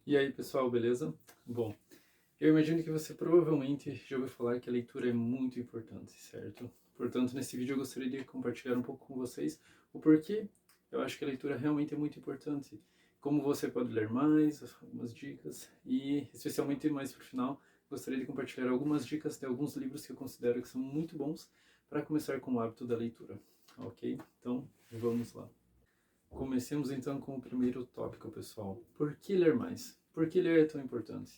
E aí, pessoal, beleza? Bom, eu imagino que você provavelmente já ouviu falar que a leitura é muito importante, certo? Portanto, nesse vídeo eu gostaria de compartilhar um pouco com vocês o porquê eu acho que a leitura realmente é muito importante, como você pode ler mais, algumas dicas e, especialmente mais para o final, gostaria de compartilhar algumas dicas de alguns livros que eu considero que são muito bons para começar com o hábito da leitura, ok? Então, vamos lá. Comecemos então com o primeiro tópico, pessoal. Por que ler mais? Por que ler é tão importante?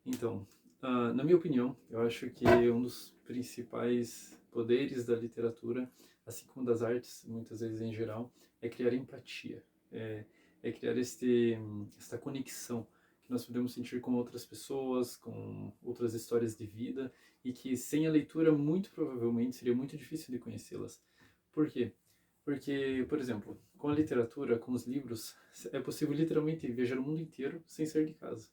Então, na minha opinião, eu acho que um dos principais poderes da literatura, assim como das artes, muitas vezes em geral, é criar empatia. É criar esta conexão que nós podemos sentir com outras pessoas, com outras histórias de vida, e que sem a leitura, muito provavelmente, seria muito difícil de conhecê-las. Por quê? Porque, por exemplo, com a literatura, com os livros, é possível literalmente viajar o mundo inteiro sem sair de casa.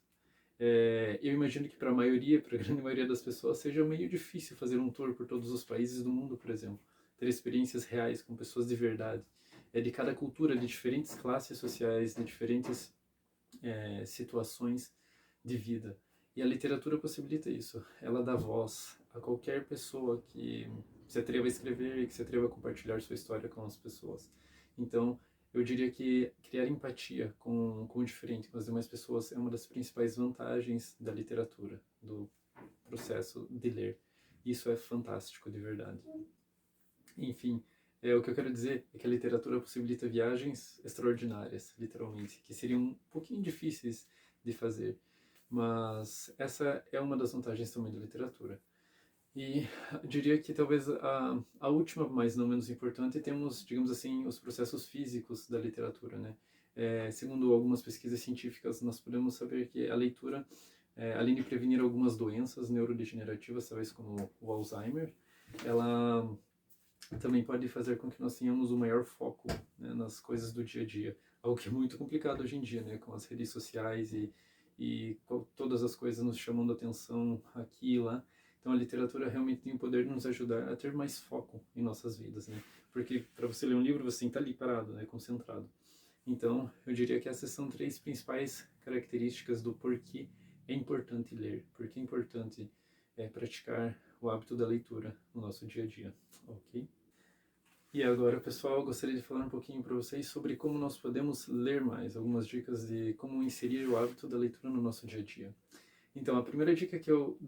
Eu imagino que para a maioria, para a grande maioria das pessoas, seja meio difícil fazer um tour por todos os países do mundo, por exemplo. Ter experiências reais com pessoas de verdade. De cada cultura, de diferentes classes sociais, de diferentes situações de vida. E a literatura possibilita isso. Ela dá voz a qualquer pessoa que se atreva a escrever e que se atreva a compartilhar sua história com as pessoas. Então, eu diria que criar empatia com o diferente, com as demais pessoas, é uma das principais vantagens da literatura, do processo de ler. Isso é fantástico, de verdade. Enfim, o que eu quero dizer é que a literatura possibilita viagens extraordinárias, literalmente, que seriam um pouquinho difíceis de fazer, mas essa é uma das vantagens também da literatura. E eu diria que talvez a última, mas não menos importante, temos, digamos assim, os processos físicos da literatura, né? Segundo algumas pesquisas científicas, nós podemos saber que a leitura, além de prevenir algumas doenças neurodegenerativas, talvez como o Alzheimer, ela também pode fazer com que nós tenhamos um maior foco, né, nas coisas do dia a dia. Algo que é muito complicado hoje em dia, né, com as redes sociais e todas as coisas nos chamando a atenção aqui e lá. Então a literatura realmente tem o poder de nos ajudar a ter mais foco em nossas vidas, né? Porque para você ler um livro você tem que estar ali parado, né, concentrado. Então eu diria que essas são três principais características do porquê é importante ler, porquê é importante praticar o hábito da leitura no nosso dia a dia, ok? E agora, pessoal, eu gostaria de falar um pouquinho para vocês sobre como nós podemos ler mais, algumas dicas de como inserir o hábito da leitura no nosso dia a dia. Então, a primeira dica que eu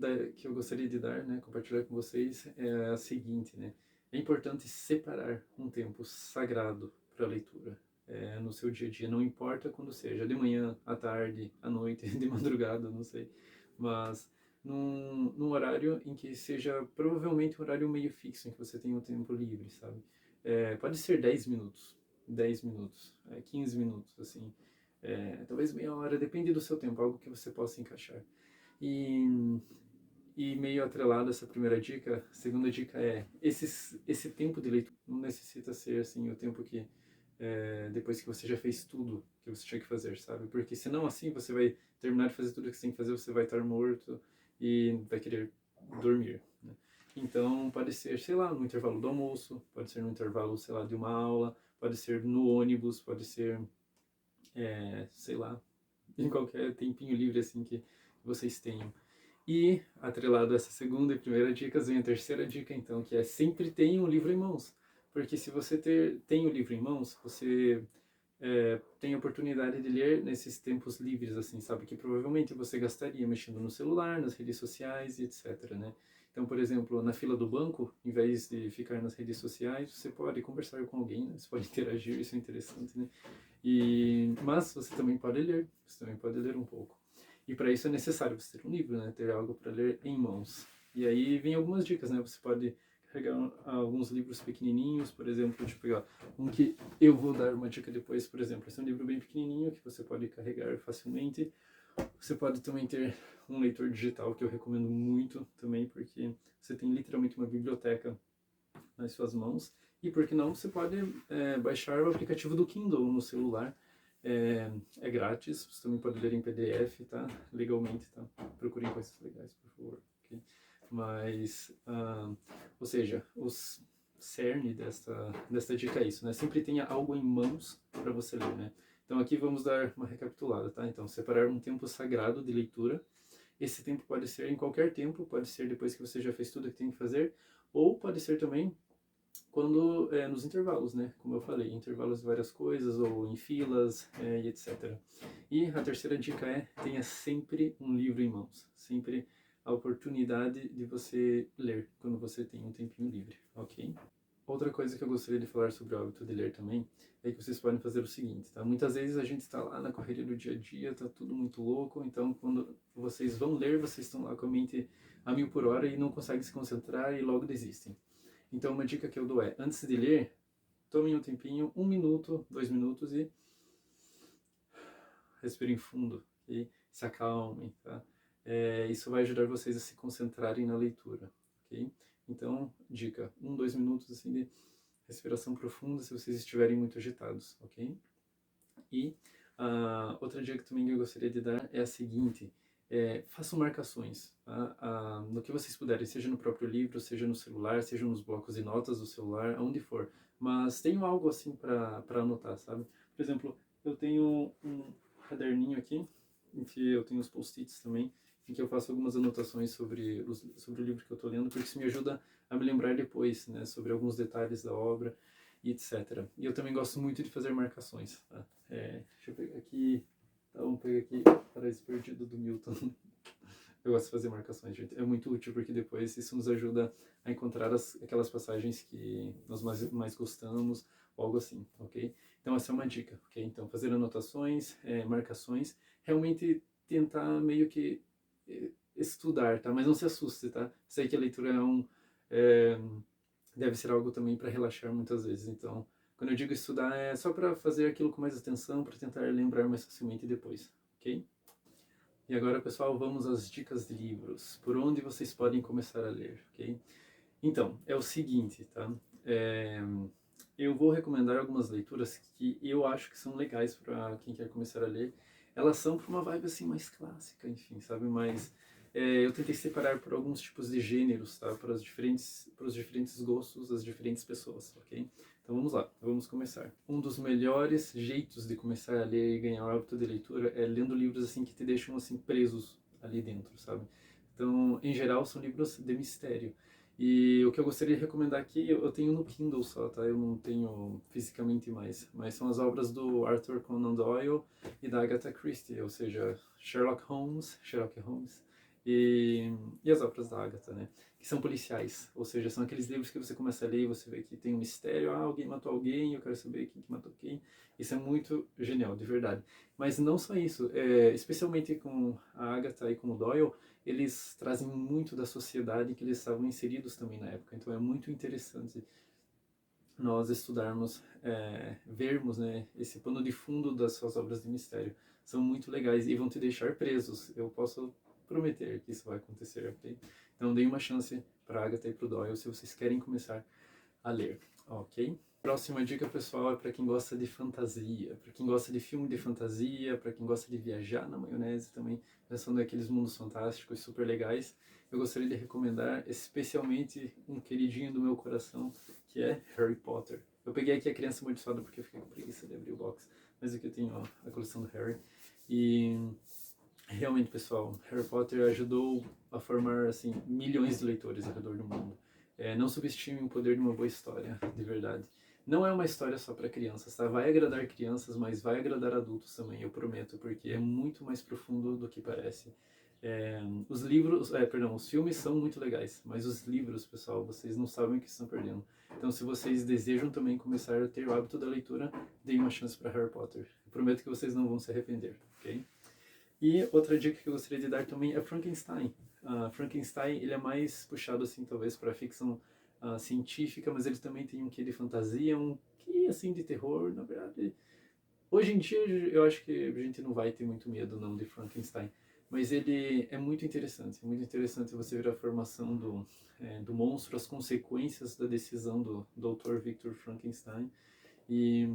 gostaria de dar, né, compartilhar com vocês, é a seguinte, né? É importante separar um tempo sagrado para a leitura no seu dia a dia, não importa quando seja, de manhã, à tarde, à noite, de madrugada, não sei, mas num horário em que seja provavelmente um horário meio fixo, em que você tenha um tempo livre, sabe? Pode ser 10 minutos, 15 minutos, assim, talvez meia hora, depende do seu tempo, algo que você possa encaixar. E, e meio atrelado a essa primeira dica, a segunda dica é esse tempo de leitura não necessita ser assim o tempo que depois que você já fez tudo que você tinha que fazer, sabe? Porque senão assim você vai terminar de fazer tudo que você tem que fazer, você vai estar morto e vai querer dormir, né? Então pode ser, sei lá, no intervalo do almoço, pode ser no intervalo, sei lá, de uma aula, pode ser no ônibus, pode ser, sei lá, em qualquer tempinho livre assim que vocês tenham. E, atrelado a essa segunda e primeira dicas, vem a terceira dica, então, que é sempre tenha um livro em mãos. Porque se você tem o livro em mãos, você tem a oportunidade de ler nesses tempos livres, assim, sabe? Que provavelmente você gastaria mexendo no celular, nas redes sociais e etc, né? Então, por exemplo, na fila do banco, em vez de ficar nas redes sociais, você pode conversar com alguém, né? Você pode interagir, isso é interessante, né? Mas você também pode ler, você também pode ler um pouco. E para isso é necessário você ter um livro, né? Ter algo para ler em mãos. E aí vem algumas dicas, né? Você pode carregar alguns livros pequenininhos, por exemplo, deixa eu pegar um que eu vou dar uma dica depois, por exemplo. Esse é um livro bem pequenininho que você pode carregar facilmente. Você pode também ter um leitor digital que eu recomendo muito também, porque você tem literalmente uma biblioteca nas suas mãos. E por que não, você pode baixar o aplicativo do Kindle no celular. É grátis, você também pode ler em PDF, tá? Legalmente, tá? Procurem coisas legais, por favor. Okay? Mas, ou seja, cerne desta dica é isso, né? Sempre tenha algo em mãos para você ler, né? Então aqui vamos dar uma recapitulada, tá? Então, separar um tempo sagrado de leitura. Esse tempo pode ser em qualquer tempo, pode ser depois que você já fez tudo que tem que fazer, ou pode ser também quando nos intervalos, né? Como eu falei, intervalos de várias coisas, ou em filas, e etc. E a terceira dica é: tenha sempre um livro em mãos, sempre a oportunidade de você ler quando você tem um tempinho livre, ok? Outra coisa que eu gostaria de falar sobre o hábito de ler também é que vocês podem fazer o seguinte, tá? Muitas vezes a gente está lá na correria do dia a dia, tá tudo muito louco, então quando vocês vão ler, vocês estão lá com a mente a 1000 por hora e não conseguem se concentrar e logo desistem. Então uma dica que eu dou é, antes de ler, tomem um tempinho, 1 minuto, 2 minutos e respirem fundo e se acalmem, tá? Isso vai ajudar vocês a se concentrarem na leitura, ok? Então, dica, 2 minutos assim de respiração profunda se vocês estiverem muito agitados, ok? E outra dica também que eu gostaria de dar é a seguinte: façam marcações, tá? No que vocês puderem, seja no próprio livro, seja no celular, seja nos blocos de notas do celular, aonde for. Mas tenham algo assim para anotar, sabe? Por exemplo, eu tenho um caderninho aqui, em que eu tenho os post-its também, em que eu faço algumas anotações sobre o livro que eu estou lendo, porque isso me ajuda a me lembrar depois, né, sobre alguns detalhes da obra e etc. E eu também gosto muito de fazer marcações, tá? Deixa eu pegar aqui, tá, vamos pegar aqui, Paraíso Perdido do Milton. Eu gosto de fazer marcações, gente. É muito útil porque depois isso nos ajuda a encontrar aquelas passagens que nós mais gostamos, ou algo assim, ok? Então essa é uma dica, ok? Então fazer anotações, marcações, realmente tentar meio que estudar, tá? Mas não se assuste, tá? Sei que a leitura é, deve ser algo também para relaxar muitas vezes. Então, quando eu digo estudar, é só para fazer aquilo com mais atenção, para tentar lembrar mais facilmente depois, ok? E agora, pessoal, vamos às dicas de livros. Por onde vocês podem começar a ler, ok? Então, é o seguinte, tá? Eu vou recomendar algumas leituras que eu acho que são legais para quem quer começar a ler. Elas são para uma vibe assim mais clássica, enfim, sabe? Mas eu tentei separar por alguns tipos de gêneros, tá? Para os diferentes gostos das diferentes pessoas, ok? Então vamos lá, vamos começar. Um dos melhores jeitos de começar a ler e ganhar o hábito de leitura é lendo livros assim que te deixam assim presos ali dentro, sabe? Então, em geral, são livros de mistério. E o que eu gostaria de recomendar aqui, eu tenho no Kindle só, tá? Eu não tenho fisicamente mais. Mas são as obras do Arthur Conan Doyle e da Agatha Christie, ou seja, Sherlock Holmes e as obras da Agatha, né? Que são policiais, ou seja, são aqueles livros que você começa a ler e você vê que tem um mistério, alguém matou alguém, eu quero saber quem que matou quem. Isso é muito genial, de verdade. Mas não só isso, especialmente com a Agatha e com o Doyle, eles trazem muito da sociedade que eles estavam inseridos também na época. Então é muito interessante nós estudarmos, vermos, né, esse pano de fundo das suas obras de mistério. São muito legais e vão te deixar presos. Eu posso prometer que isso vai acontecer, ok? Então deem uma chance para a Agatha e para o Doyle se vocês querem começar a ler, ok? Próxima dica, pessoal, é para quem gosta de fantasia, para quem gosta de filme de fantasia, para quem gosta de viajar na maionese também, pensando naqueles mundos fantásticos super legais. Eu gostaria de recomendar especialmente um queridinho do meu coração, que é Harry Potter. Eu peguei aqui a Criança Amaldiçoada porque eu fiquei com preguiça de abrir o box, mas aqui eu tenho a coleção do Harry. E realmente, pessoal, Harry Potter ajudou a formar assim milhões de leitores ao redor do mundo. Não subestime o poder de uma boa história, de verdade. Não é uma história só para crianças, tá? Vai agradar crianças, mas vai agradar adultos também, eu prometo, porque é muito mais profundo do que parece. Os filmes são muito legais, mas os livros, pessoal, vocês não sabem o que estão perdendo. Então, se vocês desejam também começar a ter o hábito da leitura, deem uma chance para Harry Potter. Eu prometo que vocês não vão se arrepender, ok? E outra dica que eu gostaria de dar também é Frankenstein. Frankenstein, ele é mais puxado assim talvez para ficção científica, mas ele também tem um quê de fantasia, um quê assim de terror, na verdade. Hoje em dia eu acho que a gente não vai ter muito medo não de Frankenstein, mas ele é muito interessante você ver a formação do monstro, as consequências da decisão do Dr. Victor Frankenstein. E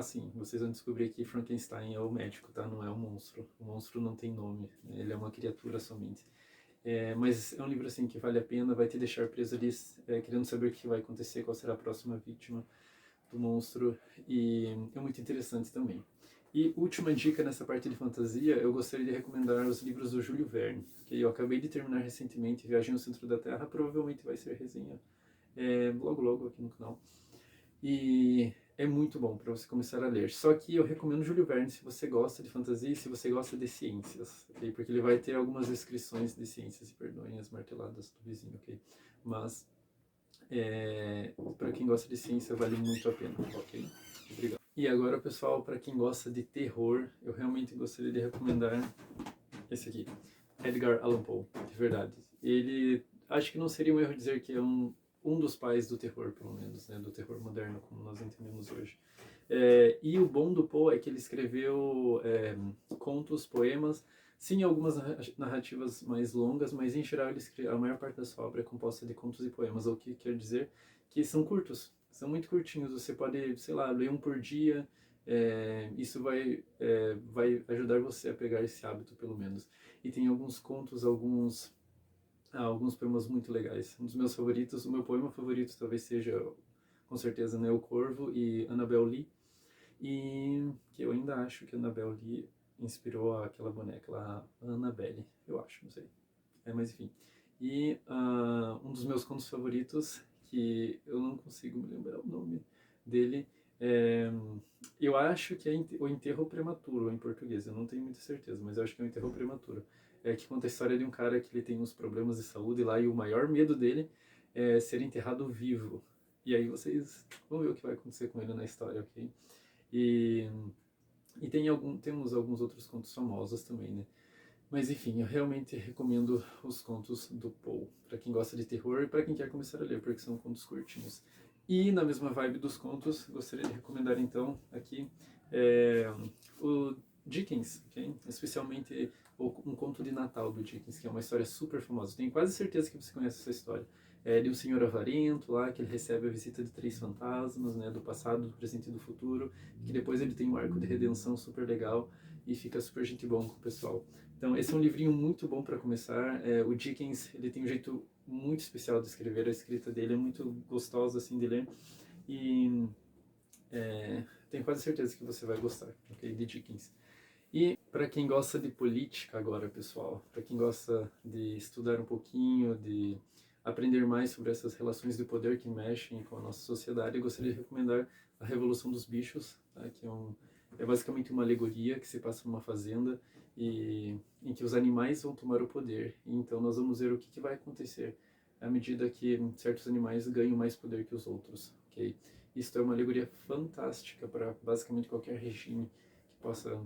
sim, vocês vão descobrir que Frankenstein é o médico, tá? Não é o monstro. O monstro não tem nome, né? Ele é uma criatura somente. Mas é um livro assim que vale a pena, vai te deixar preso ali, querendo saber o que vai acontecer, qual será a próxima vítima do monstro, e é muito interessante também. E última dica nessa parte de fantasia, eu gostaria de recomendar os livros do Júlio Verne, que eu acabei de terminar recentemente, Viagem ao Centro da Terra, provavelmente vai ser resenha logo logo aqui no canal. E é muito bom para você começar a ler. Só que eu recomendo Júlio Verne se você gosta de fantasia e se você gosta de ciências, ok? Porque ele vai ter algumas descrições de ciências, e perdoem as marteladas do vizinho, ok? Mas para quem gosta de ciência vale muito a pena, ok? Obrigado. E agora, pessoal, para quem gosta de terror, eu realmente gostaria de recomendar esse aqui, Edgar Allan Poe, de verdade. Ele, acho que não seria um erro dizer que é um dos pais do terror, pelo menos, né, do terror moderno, como nós entendemos hoje. E o bom do Poe é que ele escreveu contos, poemas, sim, algumas narrativas mais longas, mas em geral a maior parte da sua obra é composta de contos e poemas, o que quer dizer que são curtos, são muito curtinhos, você pode, sei lá, ler um por dia, isso vai ajudar você a pegar esse hábito, pelo menos. E tem alguns contos, alguns poemas muito legais. Um dos meus favoritos, o meu poema favorito talvez seja, com certeza, né, O Corvo e Annabel Lee. E que eu ainda acho que Annabel Lee inspirou aquela boneca lá, Annabelle, eu acho, não sei. Mas enfim. E um dos meus contos favoritos, que eu não consigo me lembrar o nome dele, eu acho que é O Enterro Prematuro, em português, eu não tenho muita certeza, mas eu acho que é O Enterro Prematuro. Que conta a história de um cara que ele tem uns problemas de saúde lá e o maior medo dele é ser enterrado vivo. E aí vocês vão ver o que vai acontecer com ele na história, ok? E, temos alguns outros contos famosos também, né? Mas enfim, eu realmente recomendo os contos do Poe, para quem gosta de terror e para quem quer começar a ler, porque são contos curtinhos. E na mesma vibe dos contos, gostaria de recomendar então aqui o Dickens, okay? Especialmente um conto de Natal do Dickens, que é uma história super famosa. Tenho quase certeza que você conhece essa história. De um senhor avarento lá, que ele recebe a visita de 3 fantasmas, né, do passado, do presente e do futuro, e que depois ele tem um arco de redenção super legal e fica super gente bom com o pessoal. Então, esse é um livrinho muito bom para começar. O Dickens, ele tem um jeito muito especial de escrever, a escrita dele é muito gostosa assim de ler e tenho quase certeza que você vai gostar, ok, de Dickens. E para quem gosta de política agora, pessoal, para quem gosta de estudar um pouquinho, de aprender mais sobre essas relações de poder que mexem com a nossa sociedade, eu gostaria de recomendar A Revolução dos Bichos, tá? Que é basicamente uma alegoria que se passa numa fazenda e em que os animais vão tomar o poder. E então nós vamos ver o que vai acontecer à medida que certos animais ganham mais poder que os outros, ok? Isso é uma alegoria fantástica para basicamente qualquer regime que possa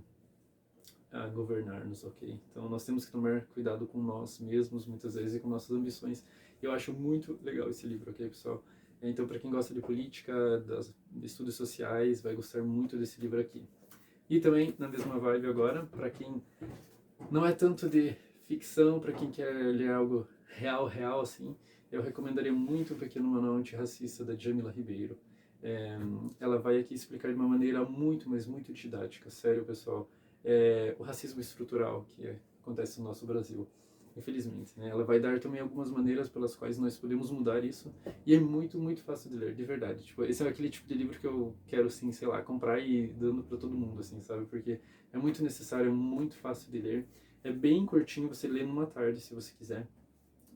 governar-nos, ok? Então nós temos que tomar cuidado com nós mesmos, muitas vezes, e com nossas ambições. Eu acho muito legal esse livro, ok, pessoal? Então, para quem gosta de política, de estudos sociais, vai gostar muito desse livro aqui. E também, na mesma vibe agora, para quem não é tanto de ficção, para quem quer ler algo real, assim, eu recomendaria muito O Pequeno Manual Antirracista, da Djamila Ribeiro. Ela vai aqui explicar de uma maneira muito, mas muito didática, sério, pessoal, o racismo estrutural que acontece no nosso Brasil, infelizmente, né? Ela vai dar também algumas maneiras pelas quais nós podemos mudar isso, e é muito, muito fácil de ler, de verdade. Tipo, esse é aquele tipo de livro que eu quero, assim, sei lá, comprar e ir dando para todo mundo, assim, sabe? Porque é muito necessário, é muito fácil de ler, é bem curtinho, você lê numa tarde, se você quiser,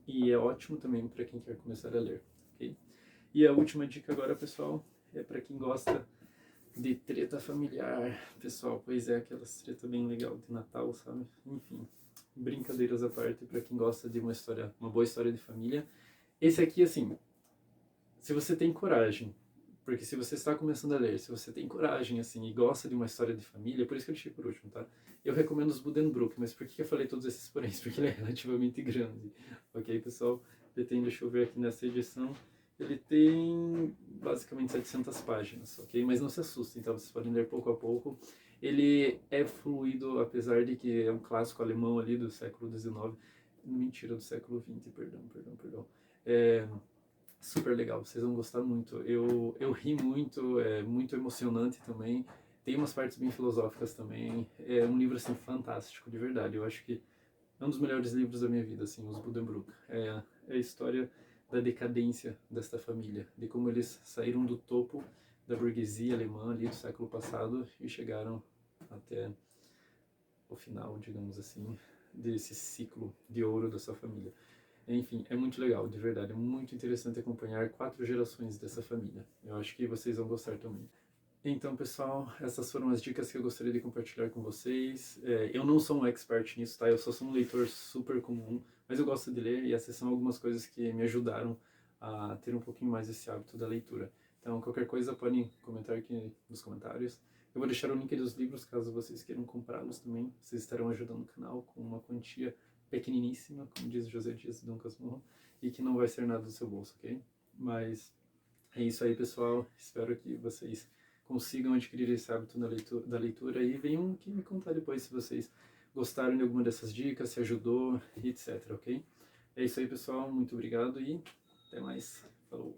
e é ótimo também para quem quer começar a ler, ok? E a última dica agora, pessoal, é para quem gosta de treta familiar, pessoal, pois é, aquelas treta bem legal de Natal, sabe? Enfim, brincadeiras à parte, para quem gosta de uma boa história de família. Esse aqui, assim, se você tem coragem, porque se você está começando a ler, se você tem coragem, assim, e gosta de uma história de família, por isso que eu deixei por último, tá? Eu recomendo os Buddenbrook, mas por que eu falei todos esses poréns? Porque ele é relativamente grande, ok, pessoal? Deixa eu ver aqui nessa edição, ele tem basicamente 700 páginas, ok? Mas não se assustem, então vocês podem ler pouco a pouco. Ele é fluido, apesar de que é um clássico alemão ali do século XIX, mentira, do século XX, perdão. Super legal, vocês vão gostar muito. Eu ri muito, é muito emocionante também. Tem umas partes bem filosóficas também. É um livro assim fantástico, de verdade. Eu acho que é um dos melhores livros da minha vida, assim, os Buddenbrook. É a história da decadência desta família, de como eles saíram do topo da burguesia alemã ali do século passado e chegaram até o final, digamos assim, desse ciclo de ouro da sua família. Enfim, é muito legal, de verdade, é muito interessante acompanhar 4 gerações dessa família. Eu acho que vocês vão gostar também. Então, pessoal, essas foram as dicas que eu gostaria de compartilhar com vocês. Eu não sou um expert nisso, tá? Eu só sou um leitor super comum, mas eu gosto de ler e essas são algumas coisas que me ajudaram a ter um pouquinho mais esse hábito da leitura. Então, qualquer coisa podem comentar aqui nos comentários. Eu vou deixar o link dos livros caso vocês queiram comprá-los também. Vocês estarão ajudando o canal com uma quantia pequeniníssima, como diz José Dias de Dom Casmurro, e que não vai ser nada do seu bolso, ok? Mas é isso aí, pessoal. Espero que vocês consigam adquirir esse hábito da leitura e venham aqui me contar depois se vocês gostaram de alguma dessas dicas, se ajudou, etc, ok? É isso aí, pessoal. Muito obrigado e até mais. Falou!